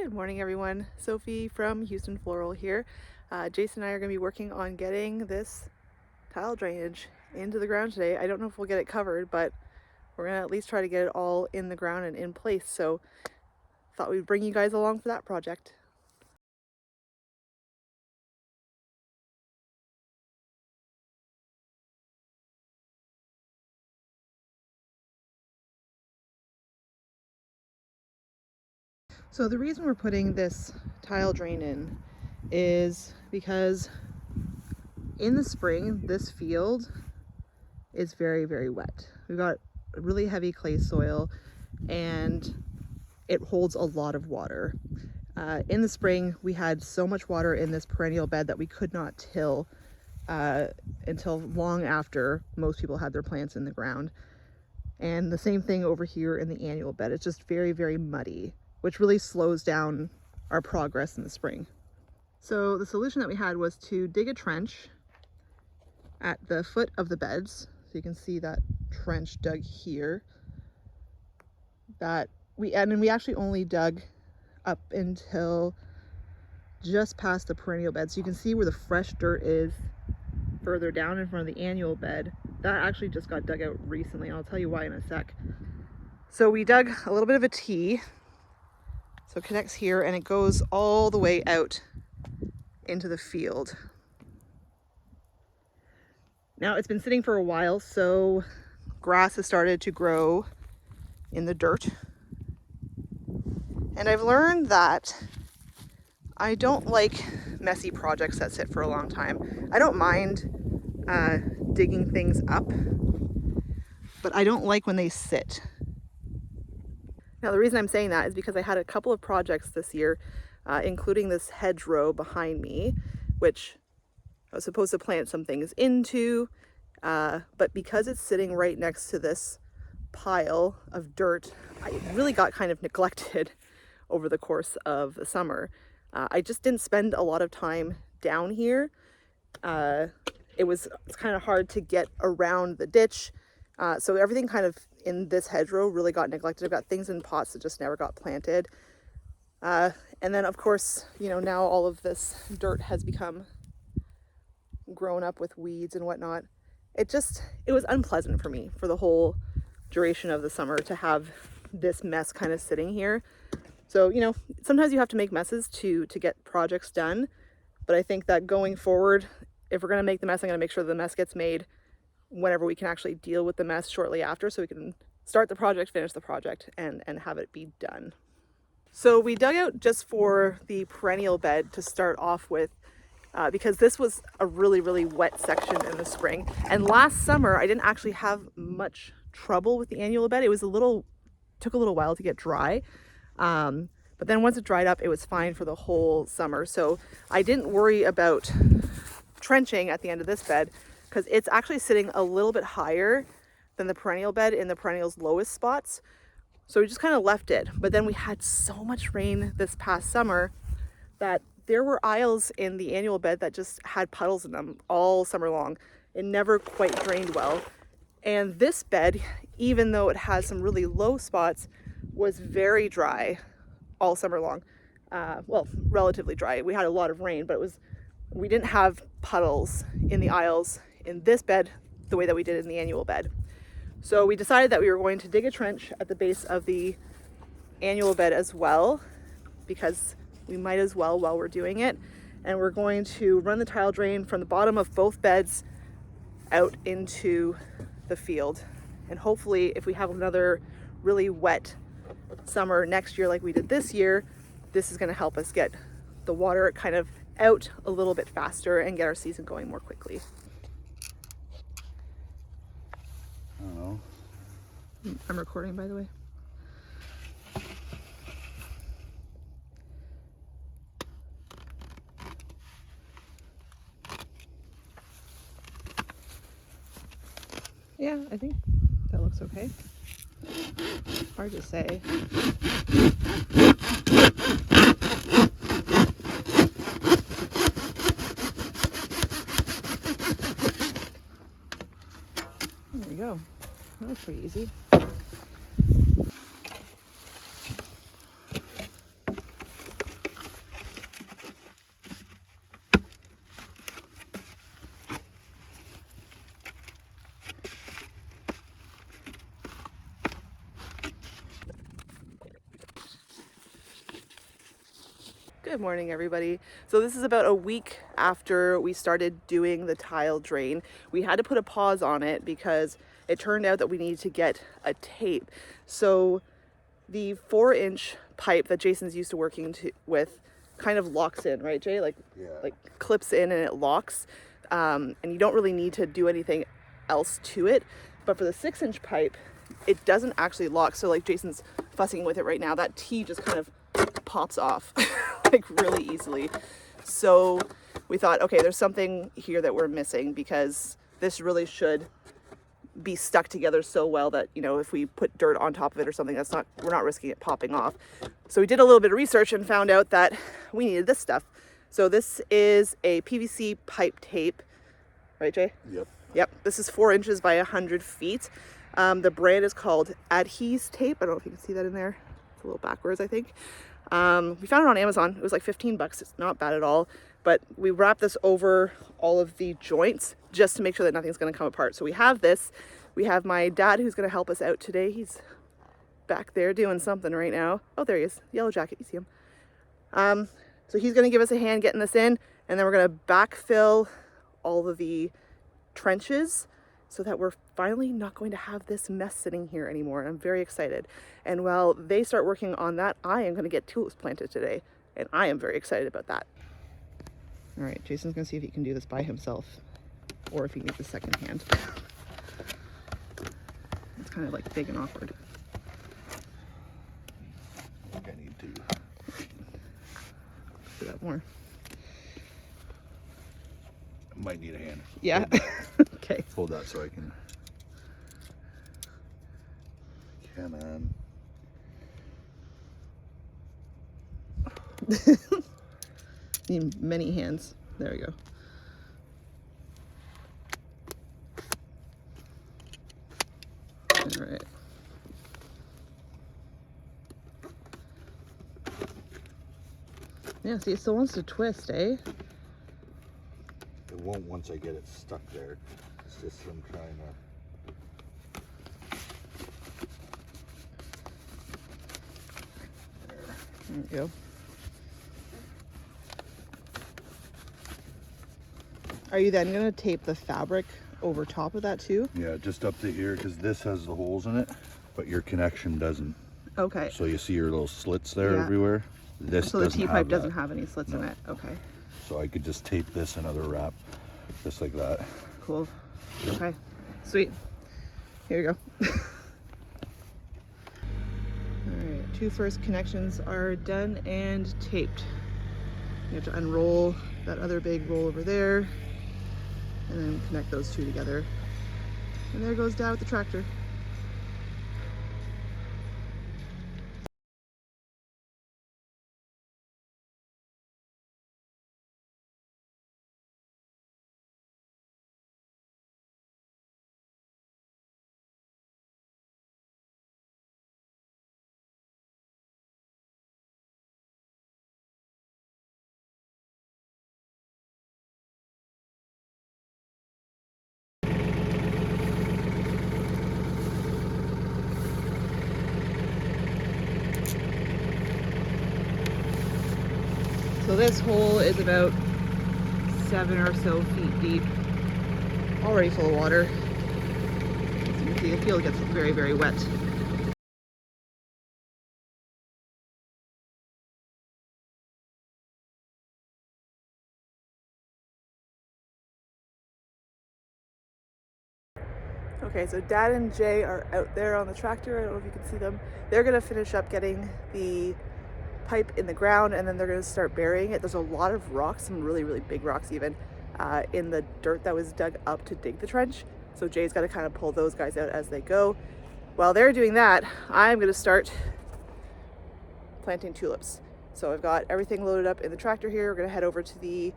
Good morning, everyone. Sophie from Heuston Floral here. Jason and I are going to be working on getting this tile drainage into the ground today. I don't know if we'll get it covered, but we're going to at least try to get it all in the ground and in place. So thought we'd bring you guys along for that project. So the reason we're putting this tile drain in is because in the spring, this field is very, very wet. We've got really heavy clay soil and it holds a lot of water. In the spring, we had so much water in this perennial bed that we could not till until long after most people had their plants in the ground. And the same thing over here in the annual bed. It's just very, very muddy, which really slows down our progress in the spring. So the solution that we had was to dig a trench at the foot of the beds. So you can see that trench dug here. We actually only dug up until just past the perennial bed. So you can see where the fresh dirt is further down in front of the annual bed. That actually just got dug out recently. I'll tell you why in a sec. So we dug a little bit of a T. So it connects here and it goes all the way out into the field. Now it's been sitting for a while, so grass has started to grow in the dirt. And I've learned that I don't like messy projects that sit for a long time. I don't mind digging things up, but I don't like when they sit. Now the reason I'm saying that is because I had a couple of projects this year, including this hedgerow behind me, which I was supposed to plant some things into, but because it's sitting right next to this pile of dirt, it really got kind of neglected over the course of the summer. I just didn't spend a lot of time down here. It's kind of hard to get around the ditch. So everything kind of in this hedgerow really got neglected. I've got things in pots that just never got planted. And then of course, now all of this dirt has become grown up with weeds and whatnot. It was unpleasant for me for the whole duration of the summer to have this mess kind of sitting here. So, sometimes you have to make messes to get projects done. But I think that going forward, if we're going to make the mess, I'm going to make sure the mess gets made whenever we can actually deal with the mess shortly after, so we can start the project, finish the project, and have it be done. So we dug out just for the perennial bed to start off with, because this was a really, really wet section in the spring. And last summer, I didn't actually have much trouble with the annual bed. It took a little while to get dry. But then once it dried up, it was fine for the whole summer. So I didn't worry about trenching at the end of this bed because it's actually sitting a little bit higher than the perennial bed in the perennial's lowest spots. So we just kind of left it. But then we had so much rain this past summer that there were aisles in the annual bed that just had puddles in them all summer long. It never quite drained well. And this bed, even though it has some really low spots, was very dry all summer long. Well, relatively dry. We had a lot of rain, but we didn't have puddles in the aisles in this bed the way that we did in the annual bed. So we decided that we were going to dig a trench at the base of the annual bed as well, because we might as well while we're doing it. And we're going to run the tile drain from the bottom of both beds out into the field. And hopefully, if we have another really wet summer next year like we did this year, this is going to help us get the water kind of out a little bit faster and get our season going more quickly. I don't know. I'm recording, by the way. Yeah, I think that looks okay. Hard to say. There you go. That was pretty easy. Good morning, everybody. So this is about a week after we started doing the tile drain. We had to put a pause on it because it turned out that we needed to get a tape. So the 4-inch pipe that Jason's used to working with kind of locks in, right, Jay? Like clips in and it locks. And you don't really need to do anything else to it. But for the 6-inch pipe, it doesn't actually lock. So like Jason's fussing with it right now, that T just kind of pops off like really easily. So we thought, okay, there's something here that we're missing because this really should be stuck together so well that, you know, if we put dirt on top of it or something, we're not risking it popping off. So we did a little bit of research and found out that we needed this stuff. So this is a PVC pipe tape, right, Jay? Yep. This is 4 inches by 100 feet. The brand is called Adhes tape. I don't know if you can see that in there. It's a little backwards, I think. We found it on Amazon. It was like 15 bucks. It's not bad at all. But we wrap this over all of the joints just to make sure that nothing's going to come apart. So we have this. We have my dad who's going to help us out today. He's back there doing something right now. Oh, there he is. Yellow jacket. You see him. So he's going to give us a hand getting this in. And then we're going to backfill all of the trenches so that we're finally not going to have this mess sitting here anymore. And I'm very excited. And while they start working on that, I am going to get tulips planted today. And I am very excited about that. All right, Jason's going to see if he can do this by himself or if he needs a second hand. It's kind of like big and awkward. I think I need to do that more. I might need a hand. Yeah. Okay. Hold that so I can. Come on. Need many hands. There we go. All right. Yeah, see, it still wants to twist, eh? It won't once I get it stuck there. It's just I'm trying to. There we go. Are you then going to tape the fabric over top of that too? Yeah, just up to here because this has the holes in it, but your connection doesn't. Okay. So you see your little slits there everywhere. This so the T-pipe doesn't have any slits in it. Okay. So I could just tape this another wrap, just like that. Cool. Okay. Sweet. Here we go. All right. 2 first connections are done and taped. You have to unroll that other big roll over there and then connect those 2 together. And there goes Dad with the tractor. So this hole is about 7 or so feet deep, already full of water. As you can see, the field gets very, very wet. Okay, so Dad and Jay are out there on the tractor. I don't know if you can see them. They're gonna finish up getting the pipe in the ground and then they're going to start burying it. There's a lot of rocks, some really, really big rocks even, in the dirt that was dug up to dig the trench. So Jay's got to kind of pull those guys out as they go. While they're doing that, I'm going to start planting tulips. So I've got everything loaded up in the tractor here. We're going to head over to the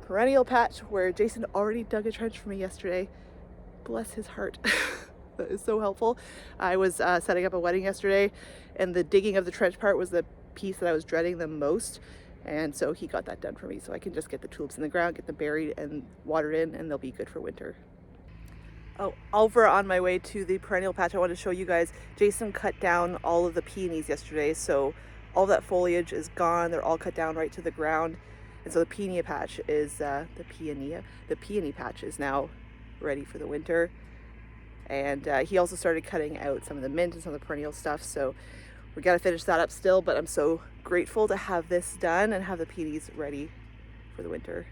perennial patch where Jason already dug a trench for me yesterday. Bless his heart. That is so helpful. I was setting up a wedding yesterday and the digging of the trench part was the piece that I was dreading the most, and so he got that done for me so I can just get the tulips in the ground, get them buried and watered in, and they'll be good for winter. Oh, over on my way to the perennial patch, I want to show you guys, Jason cut down all of the peonies yesterday, so all that foliage is gone. They're all cut down right to the ground. And so the peony patch is, the peony patch is now ready for the winter. And he also started cutting out some of the mint and some of the perennial stuff. So we got to finish that up still, but I'm so grateful to have this done and have the peonies ready for the winter.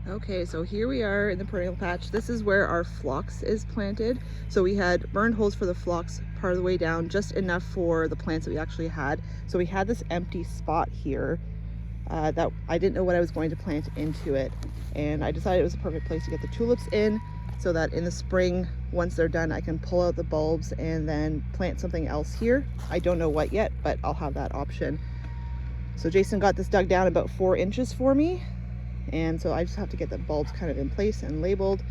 Okay, so here we are in the perennial patch. This is where our phlox is planted. So we had burned holes for the phlox part of the way down, just enough for the plants that we actually had. So we had this empty spot here that I didn't know what I was going to plant into it. And I decided it was a perfect place to get the tulips in so that in the spring, once they're done, I can pull out the bulbs and then plant something else here. I don't know what yet, but I'll have that option. So Jason got this dug down about 4 inches for me. And so I just have to get the bulbs kind of in place and labeled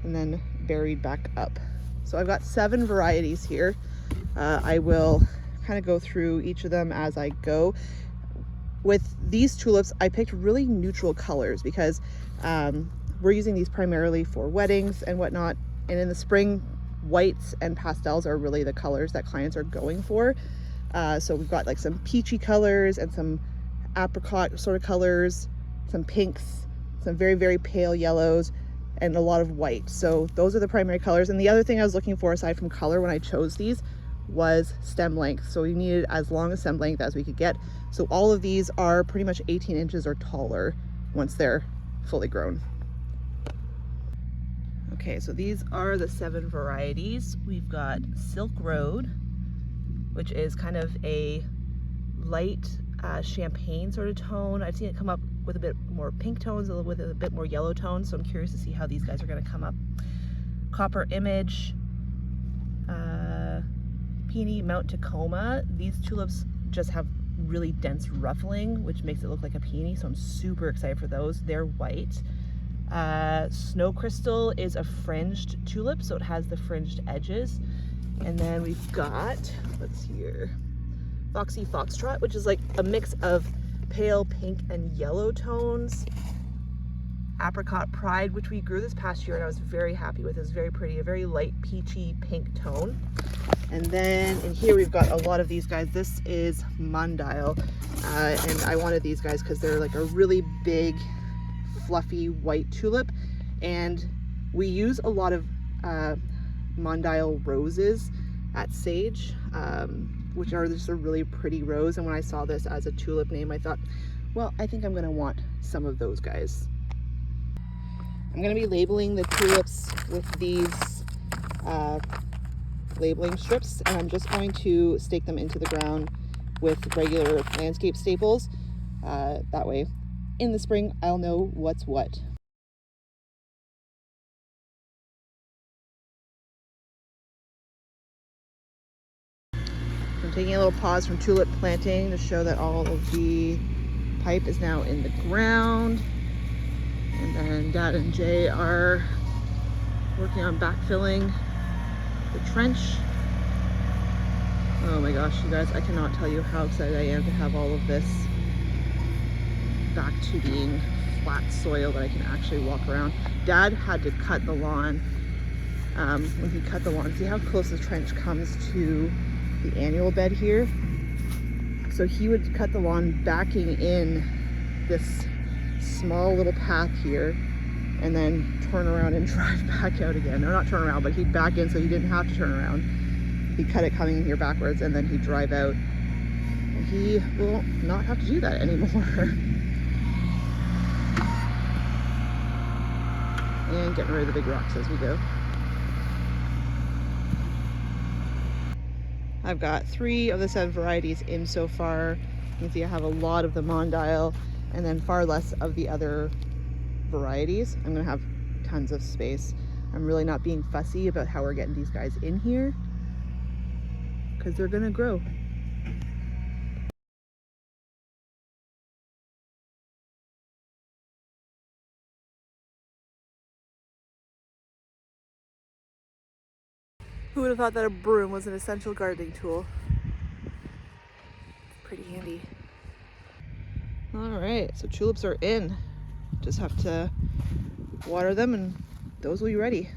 and then buried back up. So I've got 7 varieties here. I will kind of go through each of them as I go. With these tulips, I picked really neutral colors because we're using these primarily for weddings and whatnot. And in the spring, whites and pastels are really the colors that clients are going for. So we've got like some peachy colors and some apricot sort of colors, some pinks, some very, very pale yellows, and a lot of white. So those are the primary colors. And the other thing I was looking for aside from color when I chose these was stem length. So we needed as long a stem length as we could get. So all of these are pretty much 18 inches or taller once they're fully grown. Okay, so these are the 7 varieties. We've got Silk Road, which is kind of a light champagne sort of tone. I've seen it come up with a bit more pink tones, with a bit more yellow tones, so I'm curious to see how these guys are going to come up. Copper Image, Peony Mount Tacoma. These tulips just have really dense ruffling, which makes it look like a peony, so I'm super excited for those. They're white. Snow Crystal is a fringed tulip, so it has the fringed edges. And then we've got, let's see here, Foxy Foxtrot, which is like a mix of pale pink and yellow tones. Apricot Pride, which we grew this past year and I was very happy with. It was very pretty, a very light peachy pink tone. And then in here we've got a lot of these guys. This is Mondial, and I wanted these guys because they're like a really big fluffy white tulip, and we use a lot of Mondial roses at Sage, which are just a really pretty rose. And when I saw this as a tulip name, I thought, well, I think I'm going to want some of those guys. I'm going to be labeling the tulips with these labeling strips, and I'm just going to stake them into the ground with regular landscape staples. That way, in the spring, I'll know what's what. I'm taking a little pause from tulip planting to show that all of the pipe is now in the ground. And then Dad and Jay are working on backfilling the trench. Oh my gosh, you guys, I cannot tell you how excited I am to have all of this back to being flat soil that I can actually walk around. Dad had to cut the lawn. When he cut the lawn, see how close the trench comes to the annual bed here? So he would cut the lawn backing in this small little path here and then turn around and drive back out again. No, not turn around, but he'd back in so he didn't have to turn around. He'd cut it coming in here backwards and then he'd drive out. And he will not have to do that anymore. And getting rid of the big rocks as we go. I've got 3 of the 7 varieties in so far. You can see I have a lot of the Mondial and then far less of the other varieties. I'm gonna have tons of space. I'm really not being fussy about how we're getting these guys in here because they're gonna grow. Who would have thought that a broom was an essential gardening tool? Pretty handy. All right, so tulips are in. Just have to water them and those will be ready.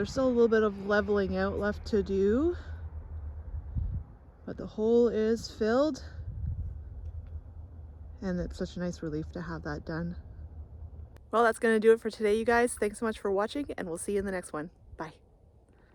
there's still a little bit of leveling out left to do, but the hole is filled, and it's such a nice relief to have that done. Well, that's going to do it for today, you guys. Thanks so much for watching, and we'll see you in the next one. Bye.